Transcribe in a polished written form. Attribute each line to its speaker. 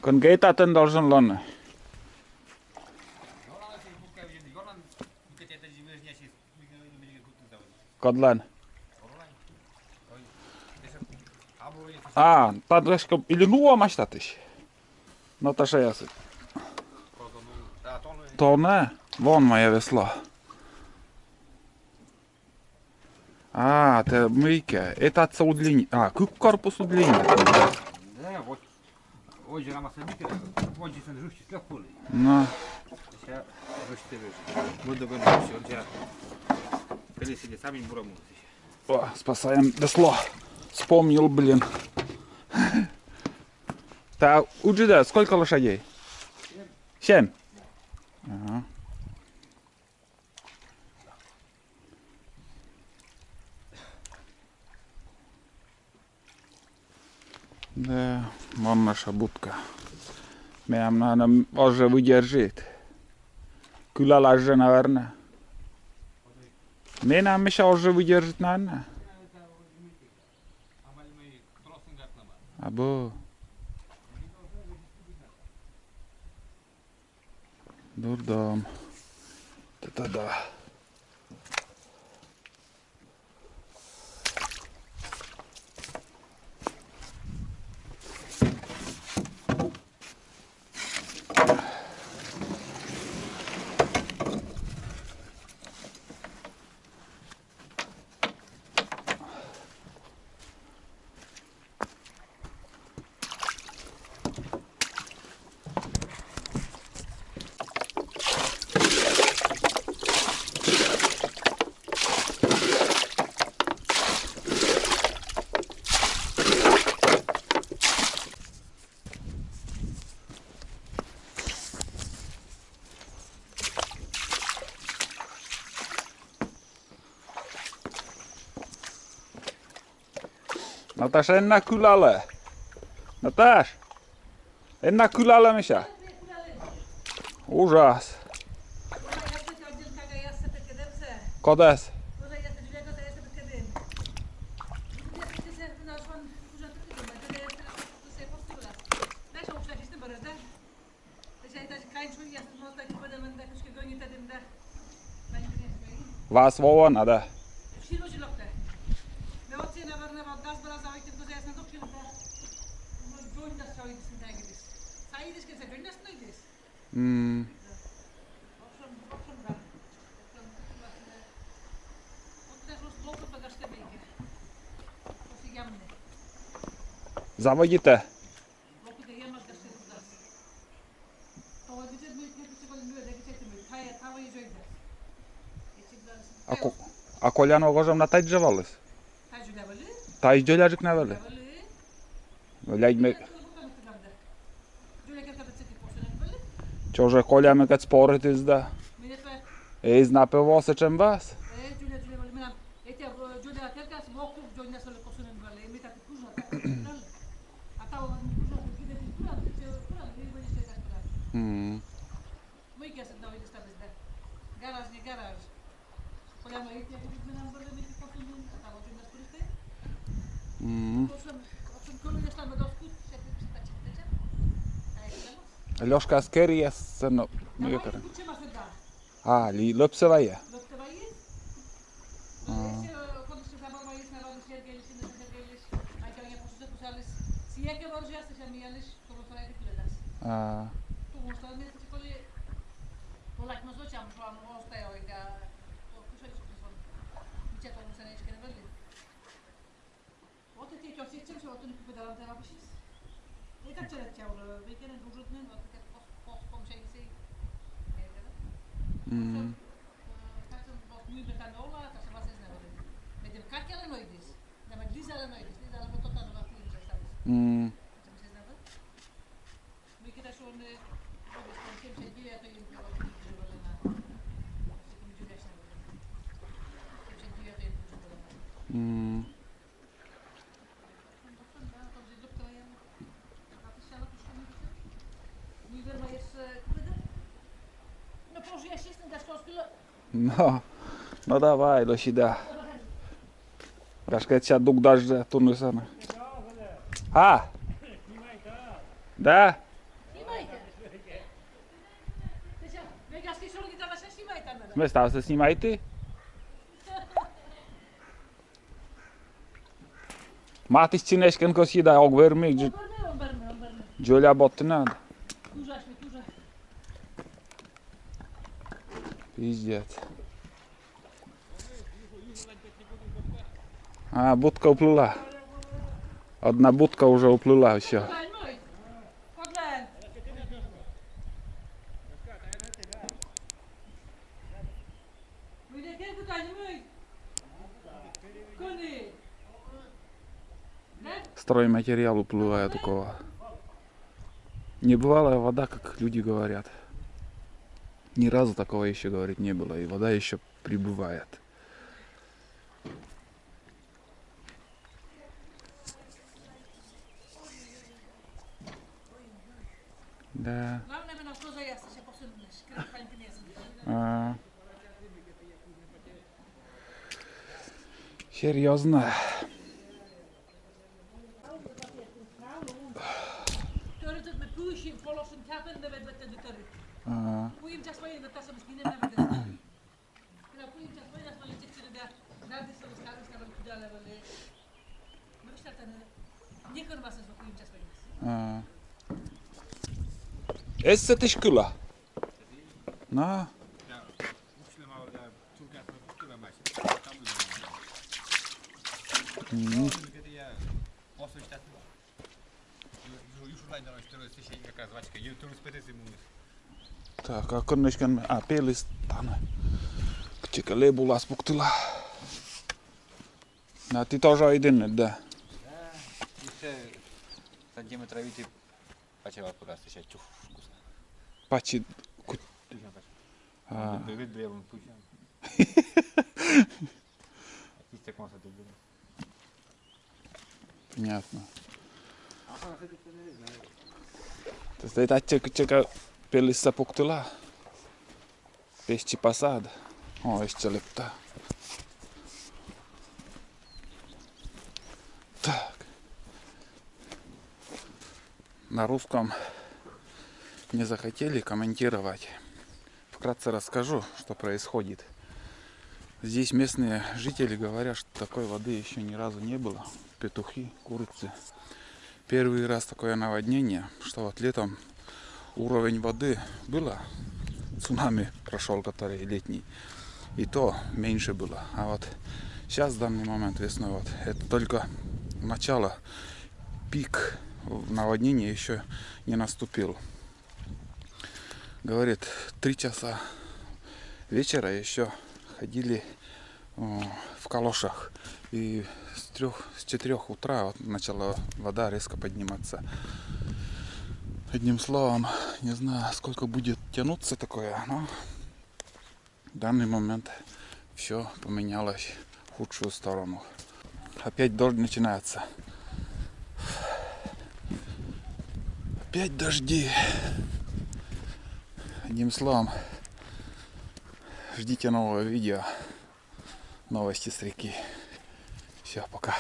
Speaker 1: Când găita ten должен лон. Кодлан. А, подрешка или ну амаштатыш. Наташа ясы. Тоне. Вон моя весла. А, это мыйка. Это отца удлинить. А, как корпус удлинить.
Speaker 2: Да, вот. Ой, же рамаса бикер. Вот же сын жушки слепулы.
Speaker 1: Ну.
Speaker 2: Сейчас жушки рыж. Буду говорить, что он же. Когда сидит сами бурому.
Speaker 1: О, спасаем весло. Вспомнил, блин. Так, у Джида сколько лошадей? 7. Ага. Да, вон наша будка. Нам надо уже выдержать. Külalar же, наверное. Мне нам еще уже выдержать, наверное. Або. Дурдом. Это да. Natasha, en näe kylälle. Natasha, en näe kylälle missä. Ужас. Kodes. Vas vovana da. Mm. Заводите. A kolano uważam na tajdże walys. Tajdże leżyk na wele. Lejdźmy. Ciąże koliamy kad spory zda. Ej, znapeło se czym was? Hmm. Лёшка скорее jest no jaka. A, li lopsewaje. A. Mm. Mm. Mm. No dawaj, do sida. Кашка дуг дождя, турнусана. А? Да? Места се снима и ти? Матис цинешкен коси да огверми. Джоля боттинад. Пиздец. А, будка уплыла. Одна будка уже уплыла, все. Стройматериал уплывает около. Небывалая вода, как люди говорят. Ни разу такого еще, говорит, не было. И вода еще прибывает. Да. Серьезно. Essetis kyllä. No. Так, а коннешкен пелистан. Чека лебулас пуктила. На ты тоже иден, да.
Speaker 2: Сантиметра видите, почему пока встречать чух вкусно.
Speaker 1: Пачи.
Speaker 2: Бывет древом путем.
Speaker 1: Понятно. Tästä ei tsekä pelissä puktila. Pesti pasad. Исчелепта. Так. На русском не захотели комментировать. Вкратце расскажу, что происходит. Здесь местные жители говорят, что такой воды еще ни разу не было. Петухи, курицы. Первый раз такое наводнение, что вот летом уровень воды было, цунами прошел, который летний, и то меньше было. А вот сейчас, в данный момент весной, вот, это только начало, пик наводнения еще не наступил. Говорит, 3 часа вечера еще ходили в калошах. И с 4 утра вот начала вода резко подниматься. Одним словом, не знаю, сколько будет тянуться такое, но в данный момент все поменялось в худшую сторону. Опять дождь начинается. Опять дожди. Одним словом, ждите нового видео. Новости с реки. Все, пока.